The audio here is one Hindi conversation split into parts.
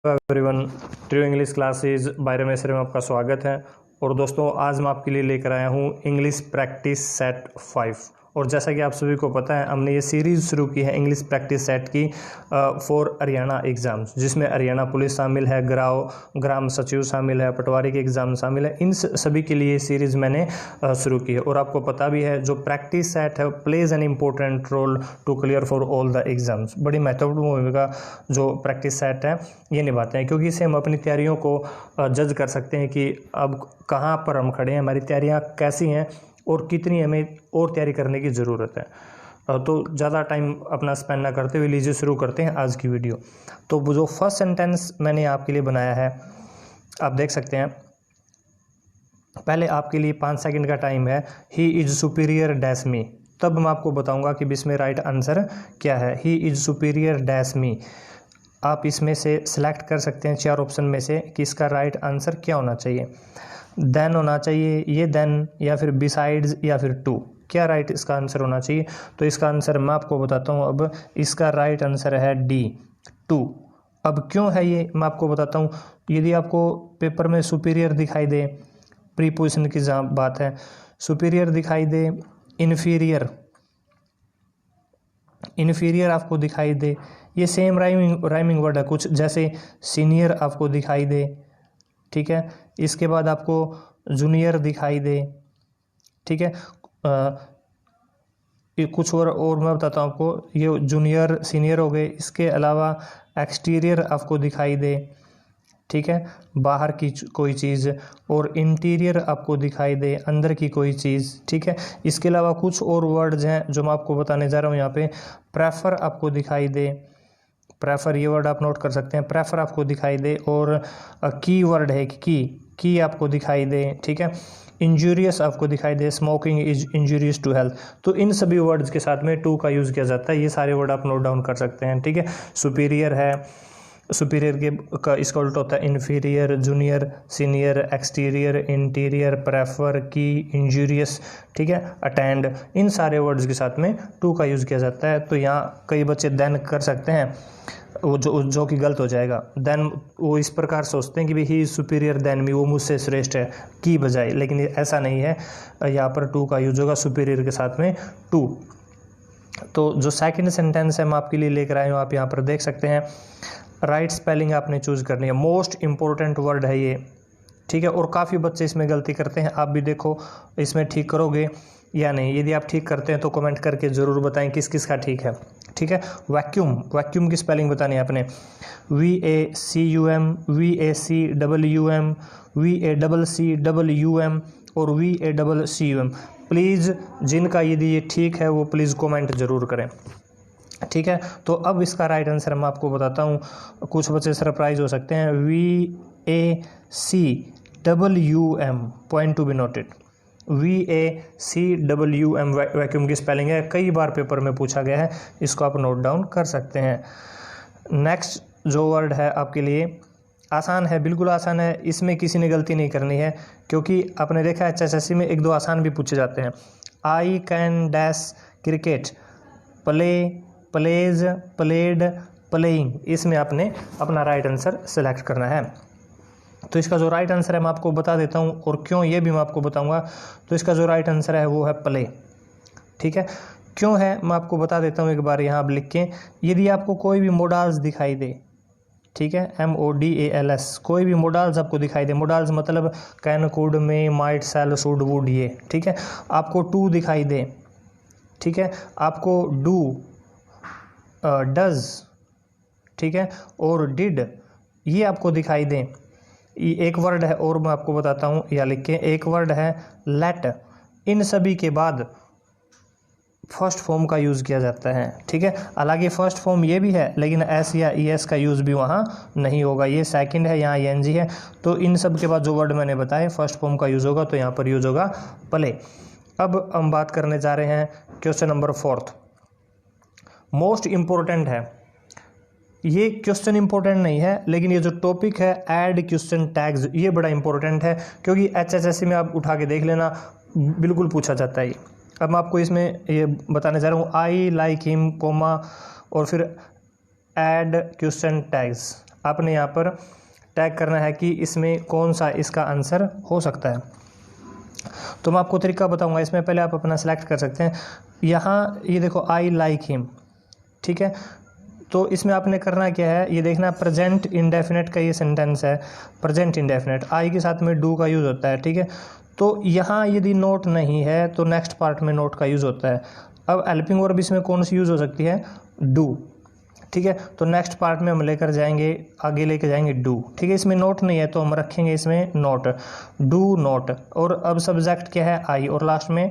Everyone, true English classes by Ramesh में आपका स्वागत है। और दोस्तों, आज मैं आपके लिए लेकर आया हूँ इंग्लिश प्रैक्टिस सेट 5। और जैसा कि आप सभी को पता है, हमने ये सीरीज़ शुरू की है इंग्लिश प्रैक्टिस सेट की फॉर हरियाणा एग्ज़ाम्स, जिसमें हरियाणा पुलिस शामिल है, ग्राम सचिव शामिल है, पटवारी के एग्ज़ाम शामिल है। इन सभी के लिए सीरीज़ मैंने शुरू की है। और आपको पता भी है, जो प्रैक्टिस सेट है plays an important role to clear for all the exams. बड़ी महत्वपूर्ण भूमिका जो प्रैक्टिस सेट है ये निभाते हैं, क्योंकि इससे हम अपनी तैयारियों को जज कर सकते हैं कि अब कहाँ पर हम खड़े हैं, हमारी तैयारियाँ कैसी हैं और कितनी हमें और तैयारी करने की ज़रूरत है। तो ज़्यादा टाइम अपना स्पेंड ना करते हुए लीजिए शुरू करते हैं आज की वीडियो। तो जो फर्स्ट सेंटेंस मैंने आपके लिए बनाया है, आप देख सकते हैं। पहले आपके लिए 5 सेकंड का टाइम है। ही इज़ सुपीरियर डैश मी। तब मैं आपको बताऊंगा कि इसमें राइट आंसर क्या है। ही इज़ सुपीरियर डैश मी। आप इसमें से सिलेक्ट कर सकते हैं 4 ऑप्शन में से कि इसका राइट आंसर क्या होना चाहिए। देन होना चाहिए, ये देन, या फिर बिसाइड्स, या फिर टू। क्या राइट इसका आंसर होना चाहिए? तो इसका आंसर मैं आपको बताता हूँ। अब इसका राइट आंसर है डी, टू। अब क्यों है ये मैं आपको बताता हूँ। यदि आपको पेपर में सुपीरियर दिखाई दे, प्रीपोजिशन की जहाँ बात है, सुपीरियर दिखाई दे, इन्फीरियर आपको दिखाई दे, ये सेम राइमिंग वर्ड है कुछ, जैसे सीनियर आपको दिखाई दे, ठीक है। इसके बाद आपको जूनियर दिखाई दे, ठीक है। कुछ और मैं बताता हूँ आपको। ये जूनियर सीनियर हो गए। इसके अलावा एक्सटीरियर आपको दिखाई दे, ठीक है, बाहर की कोई चीज़। और इंटीरियर आपको दिखाई दे, अंदर की कोई चीज़, ठीक है। इसके अलावा कुछ और वर्ड्स हैं जो मैं आपको बताने जा रहा हूँ यहाँ पे। प्रेफर आपको दिखाई दे, प्रेफर ये वर्ड आप नोट कर सकते हैं। प्रेफर आपको दिखाई दे। और की वर्ड है की आपको दिखाई दे, ठीक है। इंजूरियस आपको दिखाई दे, smoking is injurious to health. तो इन सभी वर्ड्स के साथ में टू का यूज़ किया जाता है। ये सारे वर्ड आप नोट डाउन कर सकते हैं, ठीक है। सुपीरियर है, सुपीरियर का इसका उल्टा होता है inferior, junior, senior, exterior, interior, prefer, की, इंजूरियस, ठीक है, अटेंड। इन सारे वर्ड्स के साथ में टू का यूज़ किया जाता है। तो यहाँ कई बच्चे देन कर सकते हैं, वो जो कि गलत हो जाएगा। देन वो इस प्रकार सोचते हैं कि भाई he is superior than me, वो मुझसे श्रेष्ठ है की बजाय, लेकिन ऐसा नहीं है। यहाँ पर टू का यूज होगा, सुपीरियर के साथ में टू। तो जो सेकंड सेंटेंस है मैं आपके लिए लेकर आया हूँ, आप यहाँ पर देख सकते हैं। राइट स्पेलिंग आपने चूज़ करनी है। मोस्ट इंपॉर्टेंट वर्ड है ये, ठीक है। और काफ़ी बच्चे इसमें गलती करते हैं। आप भी देखो इसमें ठीक करोगे या नहीं। यदि आप ठीक करते हैं तो कमेंट करके ज़रूर बताएं किस किस का ठीक है, ठीक है। वैक्यूम की स्पेलिंग बतानी है आपने। VACUM, VACWM, VACCWM और VACCUM। प्लीज़ जिनका यदि ये ठीक है वो प्लीज़ कमेंट ज़रूर करें, ठीक है। तो अब इसका राइट आंसर मैं आपको बताता हूँ। कुछ बच्चे सरप्राइज हो सकते हैं। VACWM, point to be noted. VACWM vacuum की स्पेलिंग है, कई बार पेपर में पूछा गया है, इसको आप नोट डाउन कर सकते हैं। नेक्स्ट जो वर्ड है आपके लिए आसान है, बिल्कुल आसान है, इसमें किसी ने गलती नहीं करनी है, क्योंकि आपने देखा है HSSC में 1-2 आसान भी पूछे जाते हैं। I can dash cricket, play, plays, played, playing. इसमें आपने अपना राइट आंसर सेलेक्ट करना है। तो इसका जो राइट आंसर है मैं आपको बता देता हूँ, और क्यों ये भी मैं आपको बताऊँगा। तो इसका जो राइट आंसर है वो है प्ले, ठीक है। क्यों है मैं आपको बता देता हूँ एक बार यहाँ आप लिख के। यदि आपको कोई भी मोडाल्स दिखाई दे, ठीक है, MODALS, कोई भी मोडाल्स आपको दिखाई दे, मोडाल्स मतलब कैन, कुड, में, माइट, शैल, शुड, वुड, ये, ठीक है। आपको टू दिखाई दे, ठीक है, आपको डू, डज, ठीक है, और डिड, ये आपको दिखाई दें। एक वर्ड है और मैं आपको बताता हूँ, या लिख के, एक वर्ड है लेट। इन सभी के बाद फर्स्ट फॉर्म का यूज़ किया जाता है, ठीक है। हालांकि फर्स्ट फॉर्म ये भी है, लेकिन एस या ES का यूज़ भी वहाँ नहीं होगा। ये सेकंड है, यहाँ ING है। तो इन सब के बाद जो वर्ड मैंने बताए फर्स्ट फॉर्म का यूज़ होगा, तो यहाँ पर यूज़ होगा प्ले। अब हम बात करने जा रहे हैं क्वेश्चन नंबर 4। मोस्ट इम्पोर्टेंट है ये क्वेश्चन, इंपॉर्टेंट नहीं है, लेकिन ये जो टॉपिक है ऐड क्वेश्चन टैग्स, ये बड़ा इंपॉर्टेंट है, क्योंकि HSSC में आप उठा के देख लेना, बिल्कुल पूछा जाता है। अब मैं आपको इसमें ये बताने जा रहा हूँ। आई लाइक हिम, कोमा, और फिर ऐड क्वेश्चन टैग्स। आपने यहाँ पर टैग करना है कि इसमें कौन सा इसका आंसर हो सकता है। तो मैं आपको तरीका बताऊंगा। इसमें पहले आप अपना सेलेक्ट कर सकते हैं। यहाँ ये देखो आई लाइक हिम, ठीक है। तो इसमें आपने करना क्या है, ये देखना प्रेजेंट इंडेफिनेट का ये सेंटेंस है, प्रेजेंट इंडेफिनेट, आई के साथ में डू का यूज़ होता है, ठीक है। तो यहाँ यदि नोट नहीं है तो नेक्स्ट पार्ट में नोट का यूज़ होता है। अब हेल्पिंग वर्ब इसमें कौन सी यूज़ हो सकती है, डू, ठीक है। तो नेक्स्ट पार्ट में हम लेकर जाएंगे, आगे लेकर जाएंगे डू, ठीक है। इसमें नोट नहीं है तो हम रखेंगे इसमें नोट, डू नोट। और अब सब्जेक्ट क्या है, आई, और लास्ट में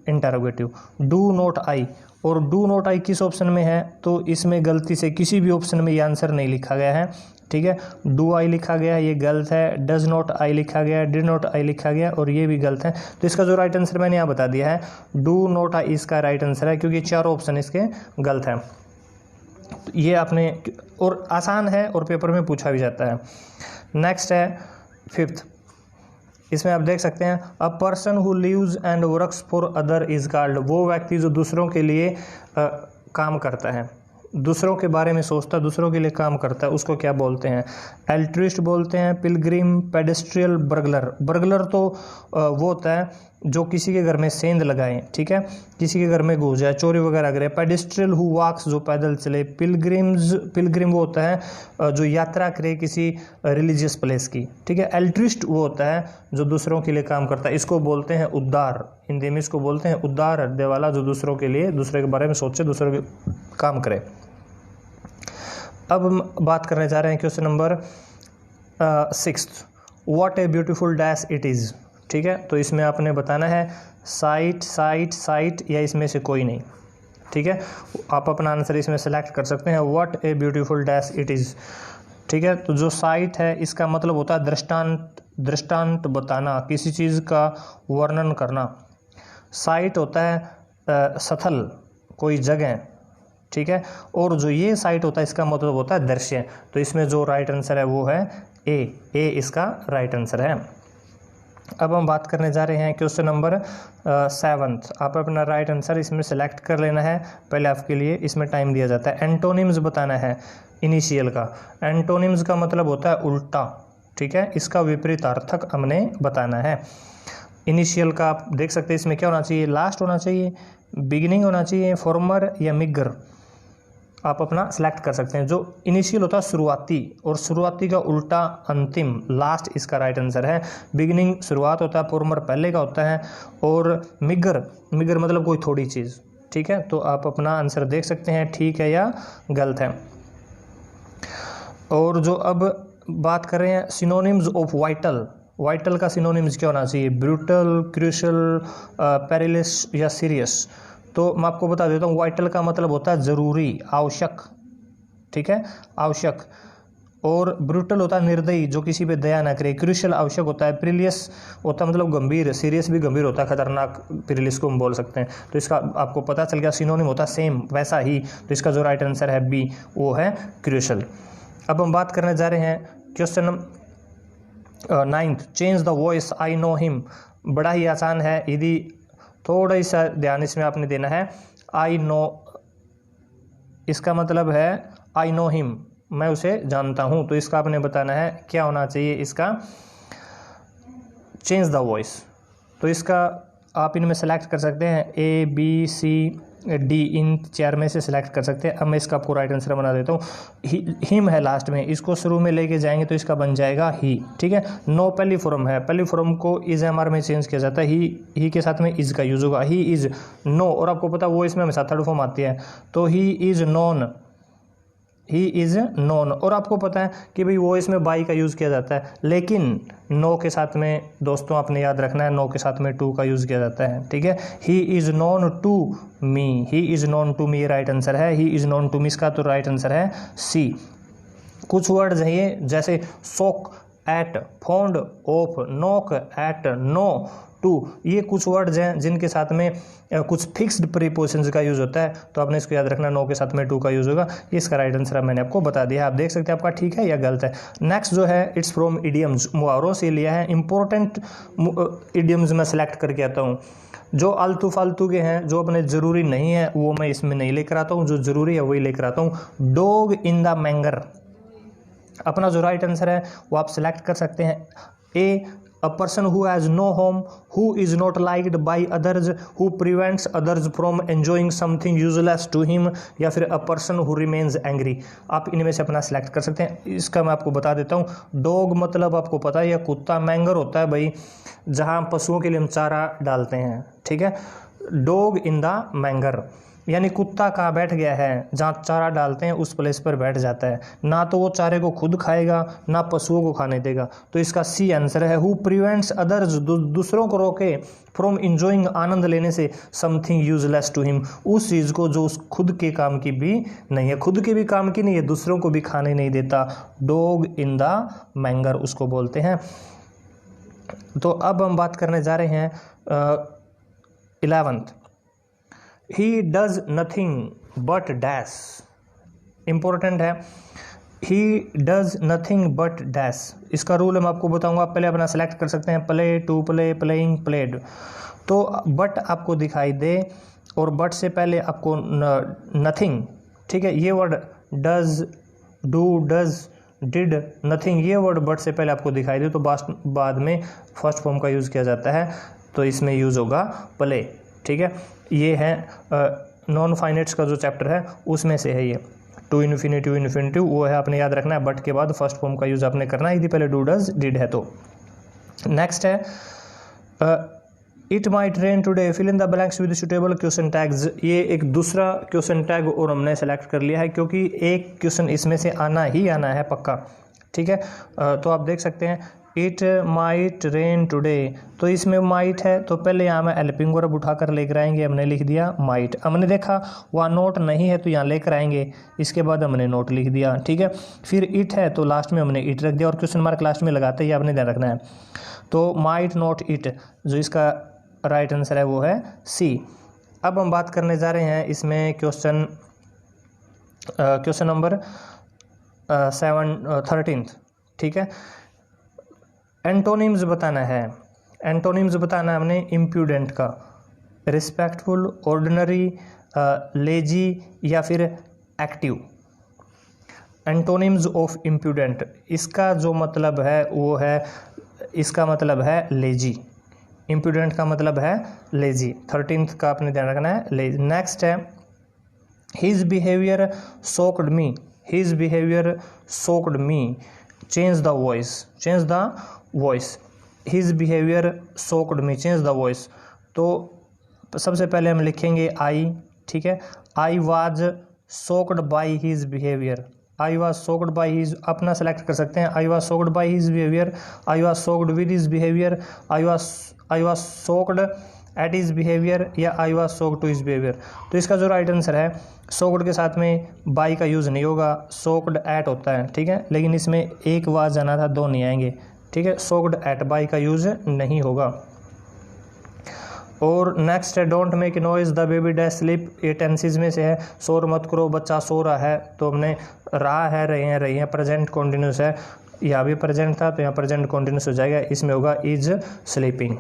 इंटरोगेटिव, डू नोट आई। और डू नोट आई किस ऑप्शन में है, तो इसमें गलती से किसी भी ऑप्शन में ये आंसर नहीं लिखा गया है, ठीक है। डू आई लिखा गया है, ये गलत है। डज नॉट आई लिखा गया है, डिड नॉट आई लिखा गया, और ये भी गलत है। तो इसका जो राइट आंसर मैंने यहाँ बता दिया है, डू नॉट आई इसका राइट आंसर है, क्योंकि चारों ऑप्शन इसके गलत हैं। ये आपने, और आसान है और पेपर में पूछा भी जाता है। नेक्स्ट है 5th, इसमें आप देख सकते हैं a person who lives and works for other is called, वो व्यक्ति जो दूसरों के लिए काम करता है, दूसरों के बारे में सोचता है, दूसरों के लिए काम करता है, उसको क्या बोलते हैं, एल्ट्रिस्ट बोलते हैं, पिलग्रिम, पेडेस्ट्रियल, बर्गलर। बर्गलर तो वो होता है जो किसी के घर में सेंध लगाए, ठीक है, किसी के घर में घुस जाए, चोरी वगैरह करे। पेडेस्ट्रियल हु वॉक्स, जो पैदल चले। पिलग्रिम वो होता है जो यात्रा करे किसी रिलीजियस प्लेस की, ठीक है। एल्ट्रिस्ट वो होता है जो दूसरों के लिए काम करता है, इसको बोलते हैं उद्धार, हिंदी में इसको बोलते हैं उद्धार हृदय वाला, जो दूसरों के लिए, दूसरे के बारे में सोचे, दूसरों के काम करे। अब हम बात करने जा रहे हैं question number 6th, what a beautiful dash it is, ठीक है। तो इसमें आपने बताना है साइट, साइट, साइट, या इसमें से कोई नहीं, ठीक है। आप अपना आंसर इसमें सेलेक्ट कर सकते हैं, what a beautiful dash it is, ठीक है। तो जो साइट है इसका मतलब होता है दृष्टांत, दृष्टांत बताना, किसी चीज़ का वर्णन करना। साइट होता है स्थल, कोई जगह, ठीक है। और जो ये साइट होता है इसका मतलब होता है दृश्य। तो इसमें जो राइट आंसर है वो है ए इसका राइट आंसर है। अब हम बात करने जा रहे हैं क्वेश्चन नंबर 7th। आप अपना राइट आंसर इसमें सेलेक्ट कर लेना है, पहले आपके लिए इसमें टाइम दिया जाता है। एंटोनिम्स बताना है इनिशियल का। एंटोनिम्स का मतलब होता है उल्टा, ठीक है, इसका विपरीतार्थक हमने बताना है। इनिशियल का आप देख सकते हैं इसमें क्या होना चाहिए, लास्ट होना चाहिए, बिगिनिंग होना चाहिए, फॉर्मर या मिगर, आप अपना सेलेक्ट कर सकते हैं। जो इनिशियल होता है शुरुआती, और शुरुआती का उल्टा अंतिम, लास्ट इसका राइट आंसर है। बिगिनिंग शुरुआत होता है, फॉर्मर पहले का होता है, और मिगर, मिगर मतलब कोई थोड़ी चीज़, ठीक है। तो आप अपना आंसर देख सकते हैं ठीक है या गलत है। और जो अब बात कर रहे हैं सिनोनिम्स ऑफ वाइटल, वाइटल का सिनोनिम्स क्या होना चाहिए, ब्रूटल, क्रूशल, पेरिलस या सीरियस। तो मैं आपको बता देता हूँ, वाइटल का मतलब होता है ज़रूरी, आवश्यक, ठीक है, आवश्यक। और ब्रूटल होता है निर्दयी, जो किसी पे दया ना करे। क्रूशल आवश्यक होता है। प्रिलियस होता है मतलब गंभीर, सीरियस भी गंभीर होता है, खतरनाक, प्रिलियस को हम बोल सकते हैं। तो इसका आपको पता चल गया, सिनोनिम होता है सेम, वैसा ही। तो इसका जो राइट आंसर है बी, वो है क्रूशल। अब हम बात करने जा रहे हैं question number 9th, change the voice, I know him. बड़ा ही आसान है, यदि थोड़ा सा ध्यान इसमें आपने देना है। आई नो, इसका मतलब है आई नो हिम, मैं उसे जानता हूं। तो इसका आपने बताना है क्या होना चाहिए इसका, चेंज द वॉइस। तो इसका आप इनमें सेलेक्ट कर सकते हैं, ए बी सी डी, इन 4 में से सिलेक्ट कर सकते हैं। अब मैं इसका आपको राइट आंसर बना देता हूँ। हिम है लास्ट में, इसको शुरू में लेके जाएंगे तो इसका बन जाएगा ही, ठीक है। नो पहली फॉर्म है, पहली फॉर्म को इज एम आर में चेंज किया जाता है, ही के साथ में इज का यूज होगा, ही इज नो। और आपको पता वो इसमें हमेशा थर्ड फॉर्म आती है, तो he is known, he is known. और आपको पता है कि भाई वो इसमें बाई का यूज़ किया जाता है, लेकिन नो के साथ में दोस्तों आपने याद रखना है, नो के साथ में टू का यूज़ किया जाता है, ठीक है। He is known to me, he is known to me right answer है। He is known to me इसका तो राइट आंसर है सी। कुछ वर्ड्स हैं ये, जैसे सोक एट, फोन्ड ऑफ, नोक एट, नो टू, ये कुछ वर्ड्स हैं जिनके साथ में कुछ फिक्स्ड प्रीपोजिशंस का यूज़ होता है। तो आपने इसको याद रखना, नो के साथ में टू का यूज़ होगा। इसका राइट आंसर मैंने आपको बता दिया, आप देख सकते हैं आपका ठीक है या गलत है। नेक्स्ट जो है इट्स फ्रॉम इडियम्स, मुहावरों से लिया है। इंपॉर्टेंट इडियम्स मैं सेलेक्ट करके आता हूँ। जो आलतू फालतू के हैं, जो अपने ज़रूरी नहीं है, वो मैं इसमें नहीं लेकर आता हूँ, जो ज़रूरी है वही लेकर आता हूँ। डॉग इन द मैंगर, अपना जो राइट आंसर है वो आप सिलेक्ट कर सकते हैं। A, a person who has no home, who is not liked by others, who prevents others from enjoying something useless to him, या फिर a person who remains angry. आप इनमें से अपना सिलेक्ट कर सकते हैं। इसका मैं आपको बता देता हूँ। डॉग मतलब आपको पता है या कुत्ता, मैंगर होता है भाई जहाँ पशुओं के लिए हम चारा डालते हैं, ठीक है। डॉग इन द मैंगर, यानी कुत्ता कहाँ बैठ गया है, जहाँ चारा डालते हैं उस प्लेस पर बैठ जाता है। ना तो वो चारे को खुद खाएगा ना पशुओं को खाने देगा। तो इसका सी आंसर है हु प्रिवेंट्स अदर्स, दूसरों को रोके, फ्रॉम इंजॉइंग, आनंद लेने से, समथिंग यूजलेस टू हिम, उस चीज़ को जो उस खुद के काम की भी नहीं है, खुद के भी काम की नहीं है, दूसरों को भी खाने नहीं देता। डॉग इन द मैंगर उसको बोलते हैं। तो अब हम बात करने जा रहे हैं 11th। He does nothing but dash, important है। He does nothing but dash, इसका रूल मैं आपको बताऊंगा। आप पहले अपना सेलेक्ट कर सकते हैं, play, to play, playing, played. तो बट आपको दिखाई दे और बट से पहले आपको नथिंग, ठीक है, ये word does, do, does, did, nothing, ये वर्ड बट से पहले आपको दिखाई दे तो बाद में फर्स्ट फॉर्म का यूज़ किया जाता है। तो इसमें यूज़ होगा प्ले, ठीक है। ये है नॉन फाइनाइट्स का जो चैप्टर है उसमें से है ये, टू इन्फिनिटिव, इन्फिनिटिव वो है, आपने याद रखना है। बट के बाद फर्स्ट फॉर्म का यूज़ आपने करना है, यदि पहले डू, डज, डिड है तो। नेक्स्ट है it might rain today, fill in the blanks with suitable question tags. ये एक दूसरा क्वेश्चन टैग और हमने सेलेक्ट कर लिया है क्योंकि एक क्वेश्चन इसमें से आना ही आना है पक्का, ठीक है। तो आप देख सकते हैं इट माइट रेन टुडे, तो इसमें माइट है तो पहले यहाँ में हेल्पिंग वर्ब उठाकर लेकर आएंगे, हमने लिख दिया माइट। हमने देखा वहाँ नोट नहीं है तो यहाँ लेकर आएंगे, इसके बाद हमने नोट लिख दिया, ठीक है। फिर इट है तो लास्ट में हमने इट रख दिया और क्वेश्चन मार्क लास्ट में लगाते ही आपने ध्यान रखना है। तो माइट नॉट इट, जो इसका राइट आंसर है वो है सी। अब हम बात करने जा रहे हैं इसमें क्वेश्चन नंबर 13, ठीक है। एंटोनिम्स बताना है। एंटोनिम्स बताना है हमने इम्प्यूडेंट का, रिस्पेक्टफुल, ऑर्डिनरी, लेजी या फिर एक्टिव। एंटोनिम्स ऑफ इम्प्यूडेंट, इसका जो मतलब है वो है, इसका मतलब है लेजी। इम्प्यूडेंट का मतलब है लेजी। 13th का आपने ध्यान रखना है, लेजी। नेक्स्ट है his behaviour shocked me, his behaviour shocked me, change the voice, change the voice, his behaviour shocked me, change the voice. तो सबसे पहले हम लिखेंगे आई, ठीक है। आई was shocked by his behaviour, I was shocked by his, अपना सेलेक्ट कर सकते हैं। आई was shocked by his behaviour, I was shocked with his behaviour, I was shocked at his behaviour, या I was shocked to his behaviour. तो इसका जो राइट आंसर है, शॉक्ड के साथ में बाई का यूज़ नहीं होगा, शॉक्ड एट होता है, ठीक है। लेकिन इसमें एक वाज जाना था, दो नहीं आएंगे, ठीक है। शॉक्ड एट, बाई का यूज़ नहीं होगा। और नेक्स्ट है don't make noise the baby dash sleep, ये टेंसेस में से है। शोर मत करो, बच्चा सो रहा है, तो हमने रहा है, रही हैं, प्रेजेंट कॉन्टिन्यूस है, यहाँ भी प्रेजेंट था तो यहाँ प्रेजेंट कॉन्टिन्यूस हो जाएगा, इसमें होगा इज स्लीपिंग।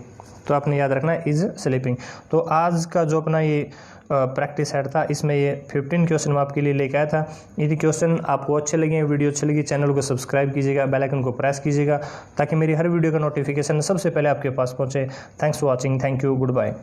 तो आपने याद रखना है इज स्लीपिंग। तो आज का जो अपना ये प्रैक्टिस सेट था, इसमें ये 15 क्वेश्चन मैं आपके लिए लेके आया था। यदि क्वेश्चन आपको अच्छे लगे, वीडियो अच्छी लगी, चैनल को सब्सक्राइब कीजिएगा, बेल आइकन को प्रेस कीजिएगा ताकि मेरी हर वीडियो का नोटिफिकेशन सबसे पहले आपके पास पहुंचे। Thanks for watching, thank you, good bye.